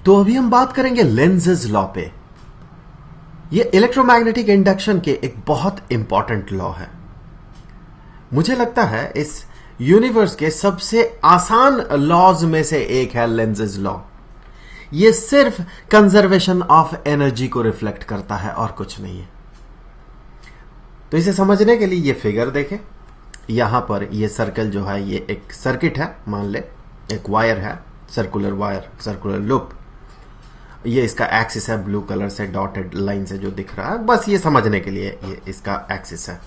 तो अभी हम बात करेंगे लेंज़ेज लॉ पे। ये इलेक्ट्रोमैग्नेटिक इंडक्शन के एक बहुत इंपॉर्टेंट लॉ है। मुझे लगता है इस यूनिवर्स के सबसे आसान लॉज में से एक है लेंज़ेज लॉ। ये सिर्फ कंजर्वेशन ऑफ एनर्जी को रिफ्लेक्ट करता है और कुछ नहीं है। तो इसे समझने के लिए ये फिगर देखें। यहां पर ये सर्कल जो है ये एक सर्किट है, मान ले एक वायर है, सर्कुलर वायर, सर्कुलर लूप। ये इसका एक्सिस है, ब्लू कलर से डॉटेड लाइन से जो दिख रहा है, बस ये समझने के लिए ये इसका एक्सिस है।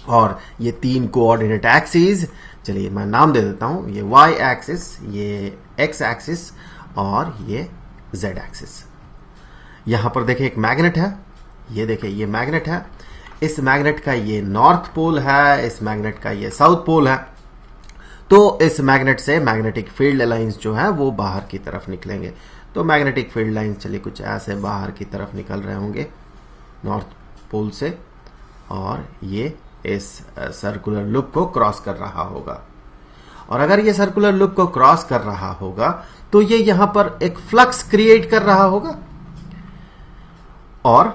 और ये तीन कोऑर्डिनेट एक्सिस, चलिए मैं नाम दे देता हूं, ये वाई एक्सिस, ये एक्स एक्सिस और ये जेड एक्सिस। यहां पर देखिए एक मैग्नेट है, ये देखिए ये मैग्नेट है। इस मैग्नेट का ये नॉर्थ पोल है, इस मैग्नेट का ये साउथ पोल है। तो इस मैग्नेट से मैग्नेटिक फील्ड लाइंस जो है वो बाहर की तरफ निकलेंगे। तो मैग्नेटिक फील्ड लाइंस चलिए कुछ ऐसे बाहर की तरफ निकल रहे होंगे नॉर्थ पोल से, और ये इस सर्कुलर लूप को क्रॉस कर रहा होगा। और अगर ये सर्कुलर लूप को क्रॉस कर रहा होगा तो ये यहां पर एक फ्लक्स क्रिएट कर रहा होगा। और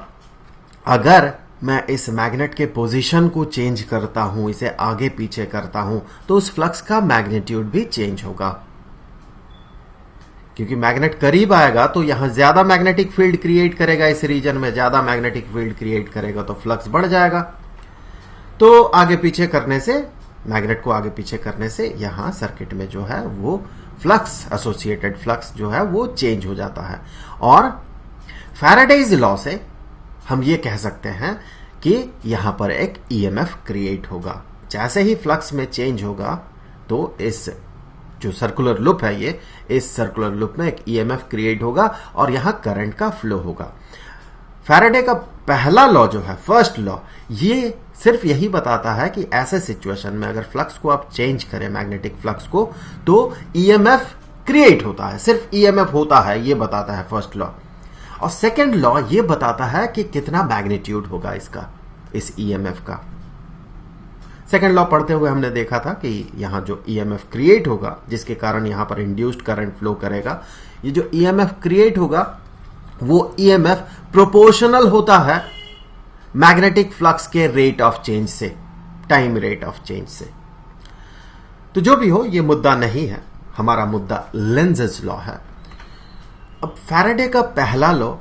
अगर मैं इस मैग्नेट के पोजीशन को चेंज करता हूं, इसे आगे पीछे करता हूं, तो उस फ्लक्स का मैग्नीट्यूड भी चेंज होगा। क्योंकि मैग्नेट करीब आएगा तो यहां ज्यादा मैग्नेटिक फील्ड क्रिएट करेगा, इस रीजन में ज्यादा मैग्नेटिक फील्ड क्रिएट करेगा तो फ्लक्स बढ़ जाएगा। तो आगे पीछे करने से, मैग्नेट को आगे पीछे करने से यहां सर्किट में जो है वो फ्लक्स, एसोसिएटेड फ्लक्स जो है वो चेंज हो जाता है। और फैराडेज लॉ से हम ये कह सकते हैं कि यहां पर एक ईएमएफ क्रिएट होगा। जैसे ही फ्लक्स में चेंज होगा तो इस जो सर्कुलर लूप है, ये इस सर्कुलर लूप में एक ईएमएफ क्रिएट होगा और यहां करंट का फ्लो होगा। फैराडे का पहला लॉ जो है, फर्स्ट लॉ, ये सिर्फ यही बताता है कि ऐसे सिचुएशन में अगर फ्लक्स को आप चेंज करें, मैग्नेटिक फ्लक्स को, तो ईएमएफ क्रिएट होता है, सिर्फ ईएमएफ होता है, ये बताता है फर्स्ट लॉ। और सेकेंड लॉ ये बताता है कि कितना मैग्नीट्यूड होगा इसका, इस ईएमएफ का। सेकेंड लॉ पढ़ते हुए हमने देखा था कि यहां जो ईएमएफ क्रिएट होगा, जिसके कारण यहां पर इंड्यूस्ड करंट फ्लो करेगा, ये जो ईएमएफ क्रिएट होगा वो ईएमएफ प्रोपोर्शनल होता है मैग्नेटिक फ्लक्स के रेट ऑफ चेंज से, टाइम रेट ऑफ चेंज से। तो जो भी हो, ये मुद्दा नहीं है, हमारा मुद्दा लेंज़ेज लॉ है। अब फैराडे का पहला लॉ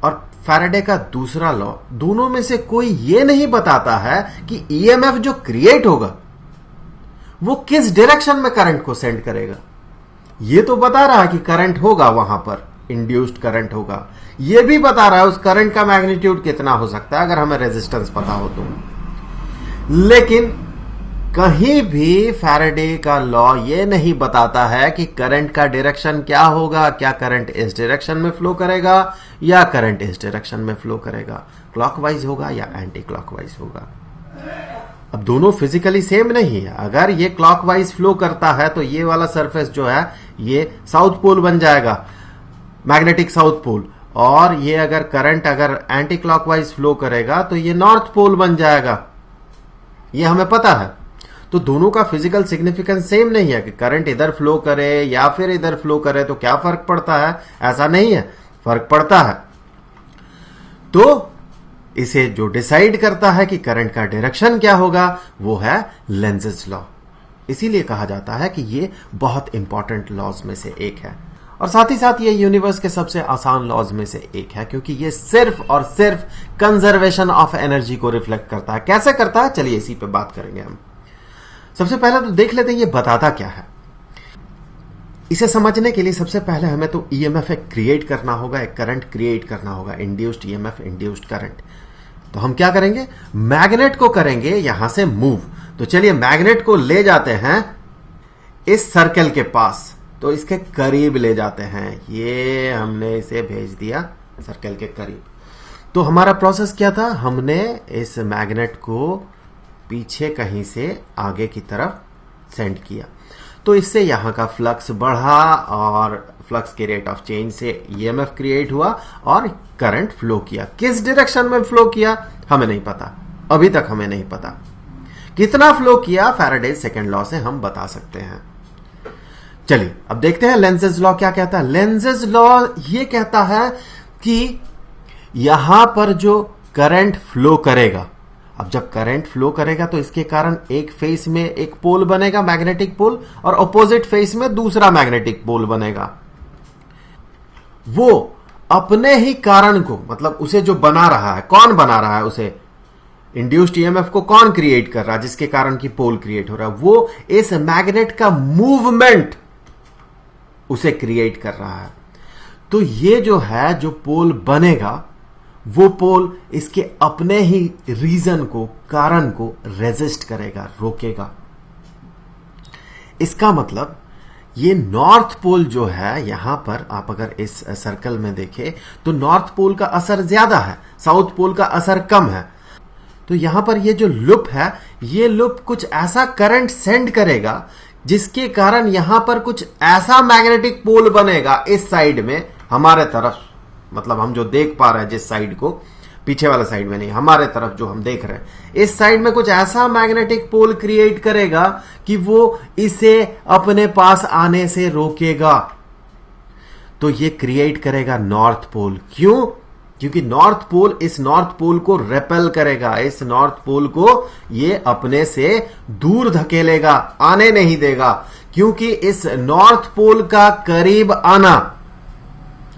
और फैराडे का दूसरा लॉ, दोनों में से कोई यह नहीं बताता है कि ईएमएफ जो क्रिएट होगा वो किस डायरेक्शन में करंट को सेंड करेगा। ये तो बता रहा है कि करंट होगा, वहां पर इंड्यूस्ड करंट होगा। यह भी बता रहा है उस करंट का मैग्नीट्यूड कितना हो सकता है, अगर हमें रेजिस्टेंस पता हो तो। लेकिन कहीं भी फैराडे का लॉ ये नहीं बताता है कि करंट का डायरेक्शन क्या होगा, क्या करंट इस डायरेक्शन में फ्लो करेगा या करंट इस डायरेक्शन में फ्लो करेगा, क्लॉकवाइज होगा या एंटी क्लॉकवाइज होगा। अब दोनों फिजिकली सेम नहीं है। अगर ये क्लॉकवाइज फ्लो करता है तो ये वाला सरफेस जो है ये साउथ पोल बन जाएगा, मैग्नेटिक साउथ पोल। और ये अगर करंट अगर एंटी क्लॉकवाइज फ्लो करेगा तो ये नॉर्थ पोल बन जाएगा, ये हमें पता है। तो दोनों का फिजिकल सिग्निफिकेंस सेम नहीं है कि करंट इधर फ्लो करे या फिर इधर फ्लो करे तो क्या फर्क पड़ता है, ऐसा नहीं है, फर्क पड़ता है। तो इसे जो डिसाइड करता है कि करंट का डायरेक्शन क्या होगा वो है लेंज़ेज लॉ। इसीलिए कहा जाता है कि ये बहुत इंपॉर्टेंट लॉज में से एक है, और साथ ही साथ ये यूनिवर्स के सबसे आसान लॉज में से एक है, क्योंकि ये सिर्फ और सिर्फ कंजर्वेशन ऑफ एनर्जी को रिफ्लेक्ट करता है। कैसे करता है, चलिए इसी पे बात करेंगे हम। सबसे पहले तो देख लेते हैं ये बताता क्या है। इसे समझने के लिए सबसे पहले हमें तो ईएमएफ क्रिएट करना होगा, एक करंट क्रिएट करना होगा, इंड्यूस्ड ईएमएफ, इंड्यूस्ड करंट। तो हम क्या करेंगे, मैग्नेट को करेंगे यहां से मूव। तो चलिए मैग्नेट को ले जाते हैं इस सर्कल के पास, तो इसके करीब ले जाते हैं। ये हमने इसे भेज दिया सर्कल के करीब। तो हमारा प्रोसेस क्या था, हमने इस मैग्नेट को पीछे कहीं से आगे की तरफ सेंड किया, तो इससे यहां का फ्लक्स बढ़ा और फ्लक्स के रेट ऑफ चेंज से ईएमएफ क्रिएट हुआ और करंट फ्लो किया। किस डायरेक्शन में फ्लो किया हमें नहीं पता, अभी तक हमें नहीं पता। कितना फ्लो किया फैराडेज सेकंड लॉ से हम बता सकते हैं। चलिए अब देखते हैं लेंजेस लॉ क्या कहता है। लेंजेस लॉ ये कहता है कि यहां पर जो करंट फ्लो करेगा, अब जब करंट फ्लो करेगा तो इसके कारण एक फेस में एक पोल बनेगा, मैग्नेटिक पोल, और अपोजिट फेस में दूसरा मैग्नेटिक पोल बनेगा। वो अपने ही कारण को, मतलब उसे जो बना रहा है, कौन बना रहा है उसे, इंड्यूस्ड ईएमएफ को कौन क्रिएट कर रहा है जिसके कारण की पोल क्रिएट हो रहा है, वो इस मैग्नेट का मूवमेंट उसे क्रिएट कर रहा है। तो ये जो है, जो पोल बनेगा, वो पोल इसके अपने ही रीजन को, कारण को रेजिस्ट करेगा, रोकेगा। इसका मतलब ये नॉर्थ पोल जो है, यहां पर आप अगर इस सर्कल में देखें तो नॉर्थ पोल का असर ज्यादा है, साउथ पोल का असर कम है। तो यहां पर ये जो लूप है, ये लूप कुछ ऐसा करंट सेंड करेगा जिसके कारण यहां पर कुछ ऐसा मैग्नेटिक पोल बनेगा इस साइड में, हमारे तरफ, मतलब हम जो देख पा रहे हैं जिस साइड को, पीछे वाला साइड में नहीं, हमारे तरफ जो हम देख रहे हैं, इस साइड में कुछ ऐसा मैग्नेटिक पोल क्रिएट करेगा कि वो इसे अपने पास आने से रोकेगा। तो ये क्रिएट करेगा नॉर्थ पोल। क्यों? क्योंकि नॉर्थ पोल इस नॉर्थ पोल को रेपेल करेगा, इस नॉर्थ पोल को ये अपने से दूर धकेलेगा, आने नहीं देगा। क्योंकि इस नॉर्थ पोल का करीब आना,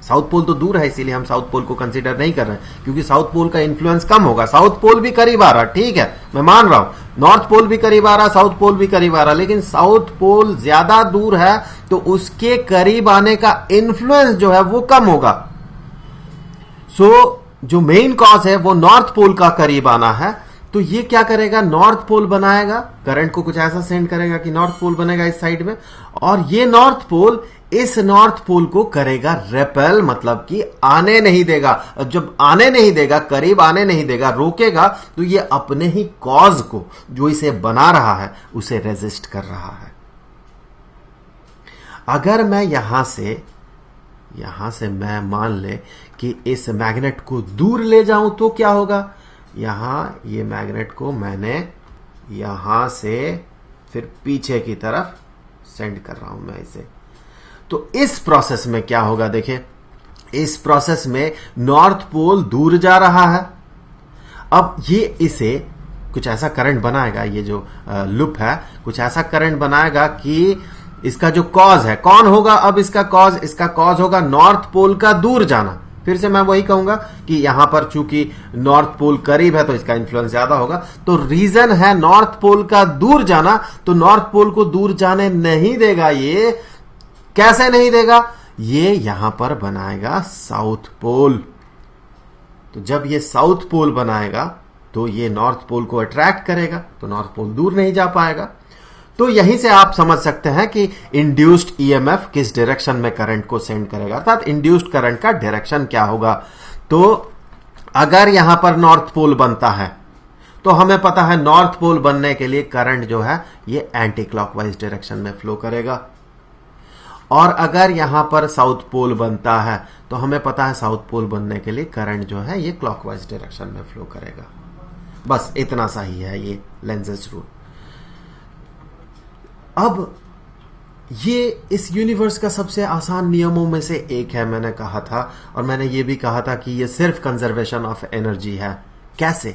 साउथ पोल तो दूर है इसीलिए हम साउथ पोल को कंसीडर नहीं कर रहे हैं, क्योंकि साउथ पोल का इन्फ्लुएंस कम होगा। साउथ पोल भी करीब आ रहा, ठीक है, मैं मान रहा हूं, नॉर्थ पोल भी करीब आ रहा, साउथ पोल भी करीब आ रहा, लेकिन साउथ पोल ज्यादा दूर है तो उसके करीब आने का इन्फ्लुएंस जो है वो कम होगा। सो जो मेन कॉज है वो नॉर्थ पोल का करीब आना है। तो ये क्या करेगा, नॉर्थ पोल बनाएगा, करंट को कुछ ऐसा सेंड करेगा कि नॉर्थ पोल बनेगा इस साइड में, और ये नॉर्थ पोल इस नॉर्थ पोल को करेगा रेपेल, मतलब कि आने नहीं देगा। जब आने नहीं देगा, करीब आने नहीं देगा, रोकेगा, तो ये अपने ही कॉज को, जो इसे बना रहा है, उसे रेजिस्ट कर रहा है। अगर मैं यहां से मैं मान ले कि इस मैग्नेट को दूर ले जाऊं तो क्या होगा, यहां ये मैग्नेट को मैंने यहां से फिर पीछे की तरफ सेंड कर रहा हूं मैं इसे, तो इस प्रोसेस में क्या होगा, देखिए इस प्रोसेस में नॉर्थ पोल दूर जा रहा है। अब ये इसे कुछ ऐसा करंट बनाएगा, ये जो लूप है कुछ ऐसा करंट बनाएगा कि इसका जो कॉज है, कौन होगा अब इसका कॉज होगा नॉर्थ पोल का दूर जाना। फिर से मैं वही कहूंगा कि यहां पर चूंकि नॉर्थ पोल करीब है तो इसका इन्फ्लुएंस ज्यादा होगा, तो रीजन है नॉर्थ पोल का दूर जाना, तो नॉर्थ पोल को दूर जाने नहीं देगा। ये कैसे नहीं देगा, ये यहां पर बनाएगा साउथ पोल। तो जब ये साउथ पोल बनाएगा तो ये नॉर्थ पोल को अट्रैक्ट करेगा, तो नॉर्थ पोल दूर नहीं जा पाएगा। तो यहीं से आप समझ सकते हैं कि इंड्यूस्ड ईएमएफ किस डायरेक्शन में करंट को सेंड करेगा, अर्थात इंड्यूस्ड करंट का डायरेक्शन क्या होगा। तो अगर यहां पर नॉर्थ पोल बनता है तो हमें पता है नॉर्थ पोल बनने के लिए करंट जो है ये एंटी क्लॉकवाइज डायरेक्शन में फ्लो करेगा, और अगर यहां पर साउथ पोल बनता है तो हमें पता है साउथ पोल बनने के लिए करंट जो है ये क्लॉकवाइज डायरेक्शन में फ्लो करेगा। बस इतना सा ही है ये लेंजेस रूल। अब ये इस यूनिवर्स का सबसे आसान नियमों में से एक है, मैंने कहा था, और मैंने ये भी कहा था कि ये सिर्फ कंजर्वेशन ऑफ एनर्जी है। कैसे?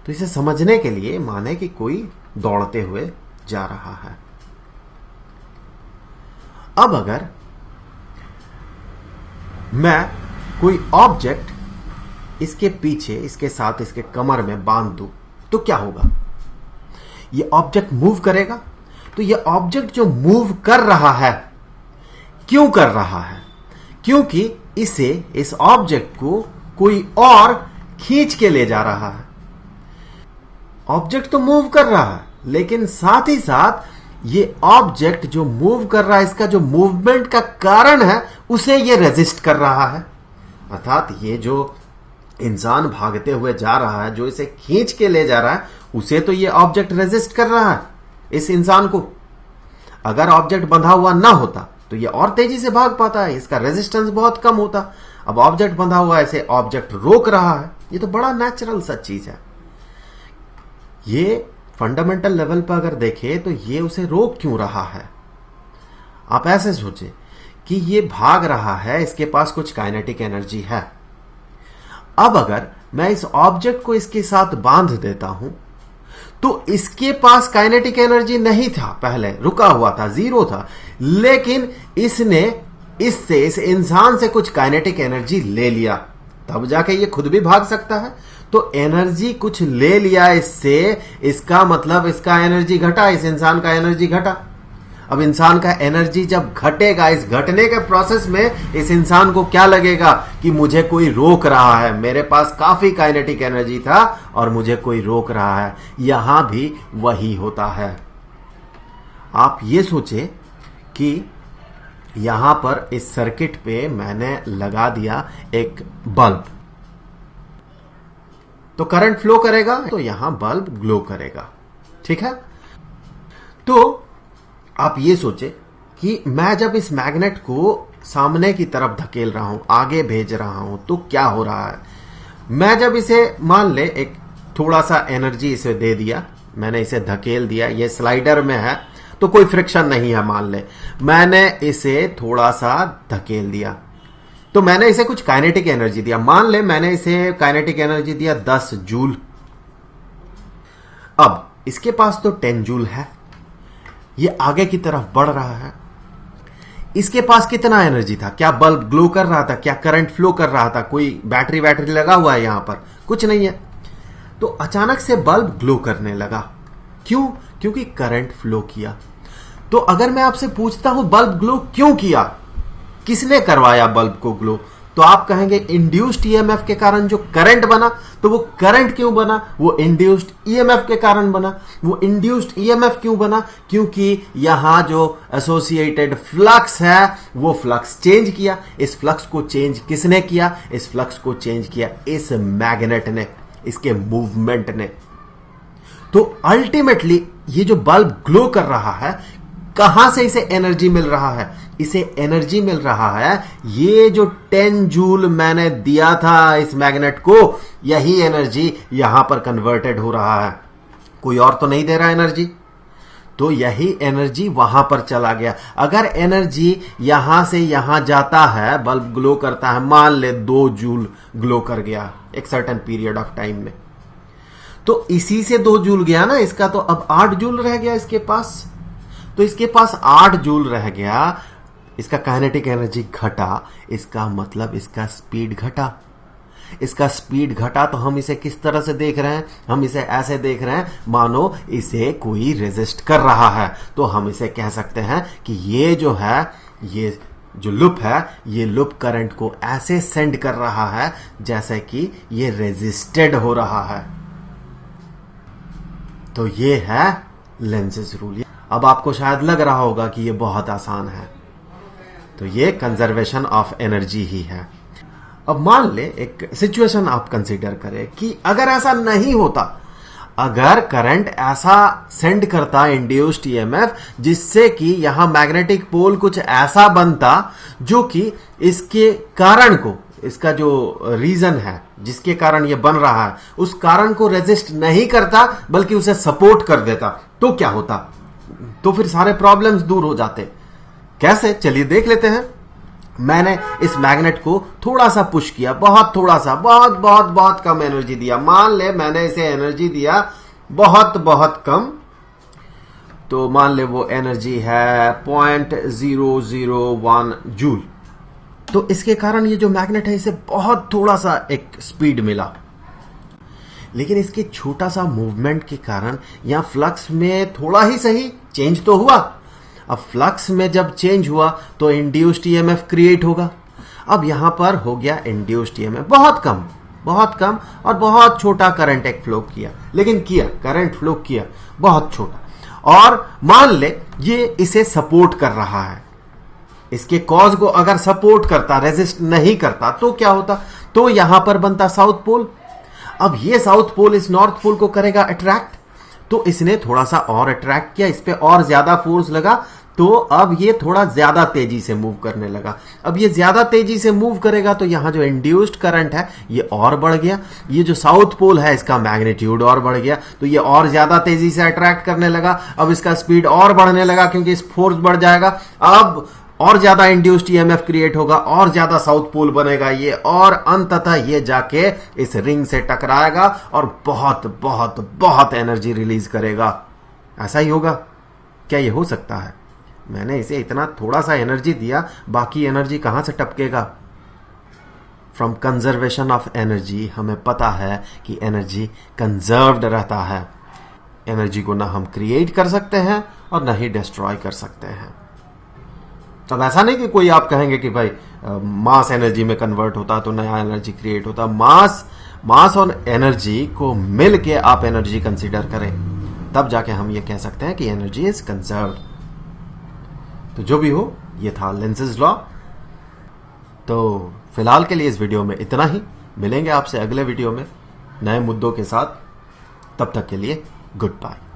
तो इसे समझने के लिए माने कि कोई दौड़ते हुए जा रहा है। अब अगर मैं कोई ऑब्जेक्ट इसके पीछे, इसके साथ, इसके कमर में बांध दूं तो क्या होगा, ये ऑब्जेक्ट मूव करेगा। तो ये ऑब्जेक्ट जो मूव कर रहा है, क्यों कर रहा है? क्योंकि इसे, इस ऑब्जेक्ट को कोई और खींच के ले जा रहा है। ऑब्जेक्ट तो मूव कर रहा है, लेकिन साथ ही साथ ये ऑब्जेक्ट जो मूव कर रहा है, इसका जो मूवमेंट का कारण है, उसे ये रेजिस्ट कर रहा है। अर्थात ये जो इंसान भागते हुए जा रहा है, जो इसे खींच के ले जा रहा है, उसे तो ये ऑब्जेक्ट रेजिस्ट कर रहा है, इस इंसान को। अगर ऑब्जेक्ट बंधा हुआ ना होता तो ये और तेजी से भाग पाता है, इसका रेजिस्टेंस बहुत कम होता। अब ऑब्जेक्ट बंधा हुआ है, इसे ऑब्जेक्ट रोक रहा है, ये तो बड़ा नेचुरल सा चीज है। ये फंडामेंटल लेवल पर अगर देखें तो ये उसे रोक क्यों रहा है? आप ऐसे सोचे कि ये भाग रहा है, इसके पास कुछ काइनेटिक एनर्जी है। अब अगर मैं इस ऑब्जेक्ट को इसके साथ बांध देता हूं तो इसके पास काइनेटिक एनर्जी नहीं था, पहले रुका हुआ था, जीरो था, लेकिन इसने इससे, इस इंसान से कुछ काइनेटिक एनर्जी ले लिया, तब जाके ये खुद भी भाग सकता है। तो एनर्जी कुछ ले लिया इससे, इसका मतलब इसका एनर्जी घटा, इस इंसान का एनर्जी घटा। अब इंसान का एनर्जी जब घटेगा, इस घटने के प्रोसेस में इस इंसान को क्या लगेगा कि मुझे कोई रोक रहा है, मेरे पास काफी काइनेटिक एनर्जी था और मुझे कोई रोक रहा है। यहां भी वही होता है। आप ये सोचे कि यहां पर इस सर्किट पे मैंने लगा दिया एक बल्ब, तो करंट फ्लो करेगा, तो यहां बल्ब ग्लो करेगा, ठीक है। तो आप ये सोचे कि मैं जब इस मैग्नेट को सामने की तरफ धकेल रहा हूं, आगे भेज रहा हूं, तो क्या हो रहा है। मैं जब इसे मान ले एक थोड़ा सा एनर्जी इसे दे दिया, मैंने इसे धकेल दिया, ये स्लाइडर में है तो कोई फ्रिक्शन नहीं है, मान ले मैंने इसे थोड़ा सा धकेल दिया तो मैंने इसे कुछ काइनेटिक एनर्जी दिया, मान ले मैंने इसे काइनेटिक एनर्जी दिया 10 जूल। अब इसके पास तो 10 जूल है, ये आगे की तरफ बढ़ रहा है। इसके पास कितना एनर्जी था, क्या बल्ब ग्लो कर रहा था, क्या करंट फ्लो कर रहा था, कोई बैटरी लगा हुआ है यहां पर, कुछ नहीं है। तो अचानक से बल्ब ग्लो करने लगा, क्यों, क्योंकि करंट फ्लो किया। तो अगर मैं आपसे पूछता हूं बल्ब ग्लो क्यों किया, किसने करवाया बल्ब को ग्लो, तो आप कहेंगे इंड्यूस्ड ईएमएफ के कारण जो करंट बना। तो वो करंट क्यों बना, वो इंड्यूस्ड ईएमएफ के कारण बना। वो इंड्यूस्ड ईएमएफ क्यों बना, क्योंकि यहां जो एसोसिएटेड फ्लक्स है वो फ्लक्स चेंज किया। इस फ्लक्स को चेंज किसने किया, इस फ्लक्स को चेंज किया इस मैग्नेट ने, इसके मूवमेंट ने। तो अल्टीमेटली ये जो बल्ब ग्लो कर रहा है, कहां से इसे एनर्जी मिल रहा है, इसे एनर्जी मिल रहा है ये जो 10 जूल मैंने दिया था इस मैग्नेट को, यही एनर्जी यहां पर कन्वर्टेड हो रहा है, कोई और तो नहीं दे रहा एनर्जी। तो यही एनर्जी वहां पर चला गया। अगर एनर्जी यहां से यहां जाता है, बल्ब ग्लो करता है, मान ले 2 जूल ग्लो कर गया एक सर्टेन पीरियड ऑफ टाइम में, तो इसी से 2 जूल गया ना, इसका तो अब 8 जूल रह गया इसके पास। तो इसके पास 8 जूल रह गया, इसका काइनेटिक एनर्जी घटा, इसका मतलब इसका स्पीड घटा। इसका स्पीड घटा तो हम इसे किस तरह से देख रहे हैं, हम इसे ऐसे देख रहे हैं मानो इसे कोई रेजिस्ट कर रहा है। तो हम इसे कह सकते हैं कि ये जो है, ये जो लूप है, ये लूप करंट को ऐसे सेंड कर रहा है जैसे कि ये रेजिस्टेड हो रहा है। तो ये है लेंज़ेस रूल। अब आपको शायद लग रहा होगा कि ये बहुत आसान है, तो ये कंजर्वेशन ऑफ एनर्जी ही है। अब मान ले एक सिचुएशन आप कंसीडर करें कि अगर ऐसा नहीं होता, अगर करंट ऐसा सेंड करता इंड्यूस्ड ईएमएफ जिससे कि यहां मैग्नेटिक पोल कुछ ऐसा बनता जो कि इसके कारण को, इसका जो रीजन है जिसके कारण ये बन रहा है, उस कारण को रेजिस्ट नहीं करता बल्कि उसे सपोर्ट कर देता, तो क्या होता, तो फिर सारे प्रॉब्लम्स दूर हो जाते। कैसे, चलिए देख लेते हैं। मैंने इस मैग्नेट को थोड़ा सा पुश किया, बहुत थोड़ा सा, बहुत बहुत बहुत कम एनर्जी दिया, मान ले मैंने इसे एनर्जी दिया बहुत बहुत कम, तो मान ले वो एनर्जी है 0.001 जूल। तो इसके कारण ये जो मैग्नेट है इसे बहुत थोड़ा सा एक स्पीड मिला, लेकिन इसके छोटा सा मूवमेंट के कारण यहां फ्लक्स में थोड़ा ही सही चेंज तो हुआ। अब फ्लक्स में जब चेंज हुआ तो इंड्यूस्ड ईएमएफ क्रिएट होगा। अब यहां पर हो गया इंड्यूस्ड ईएमएफ बहुत कम और बहुत छोटा करंट एक फ्लो किया, लेकिन किया, करंट फ्लो किया बहुत छोटा। और मान ले ये इसे सपोर्ट कर रहा है, इसके कॉज को अगर सपोर्ट करता, रेजिस्ट नहीं करता, तो क्या होता, तो यहां पर बनता साउथ पोल। अब ये साउथ पोल इस नॉर्थ पोल को करेगा अट्रैक्ट, तो इसने थोड़ा सा और अट्रैक्ट किया, इस पे और ज्यादा फोर्स लगा, तो अब ये थोड़ा ज्यादा तेजी से मूव करने लगा। अब ये ज्यादा तेजी से मूव करेगा तो यहां जो इंड्यूस्ड करंट है ये और बढ़ गया, ये जो साउथ पोल है इसका मैग्नीट्यूड और बढ़ गया, तो ये और ज्यादा तेजी से अट्रैक्ट करने लगा। अब इसका स्पीड और बढ़ने लगा क्योंकि इस फोर्स बढ़ जाएगा, अब और ज्यादा इंड्यूस्ड ईएमएफ क्रिएट होगा, और ज्यादा साउथ पोल बनेगा ये, और अंततः ये जाके इस रिंग से टकराएगा और बहुत बहुत बहुत एनर्जी रिलीज करेगा। ऐसा ही होगा क्या? ये हो सकता है? मैंने इसे इतना थोड़ा सा एनर्जी दिया, बाकी एनर्जी कहां से टपकेगा? फ्रॉम कंजर्वेशन ऑफ एनर्जी हमें पता है कि एनर्जी कंजर्व्ड रहता है। एनर्जी को ना हम क्रिएट कर सकते हैं और ना ही डिस्ट्रॉय कर सकते हैं। अब ऐसा नहीं कि कोई आप कहेंगे कि भाई मास एनर्जी में कन्वर्ट होता तो नया एनर्जी क्रिएट होता। मास और एनर्जी को मिल के आप एनर्जी कंसीडर करें, तब जाके हम ये कह सकते हैं कि एनर्जी इज कंजर्व्ड। तो जो भी हो, ये था लेंज़ेस लॉ। तो फिलहाल के लिए इस वीडियो में इतना ही। मिलेंगे आपसे अगले वीडियो में नए मुद्दों के साथ। तब तक के लिए गुड बाय।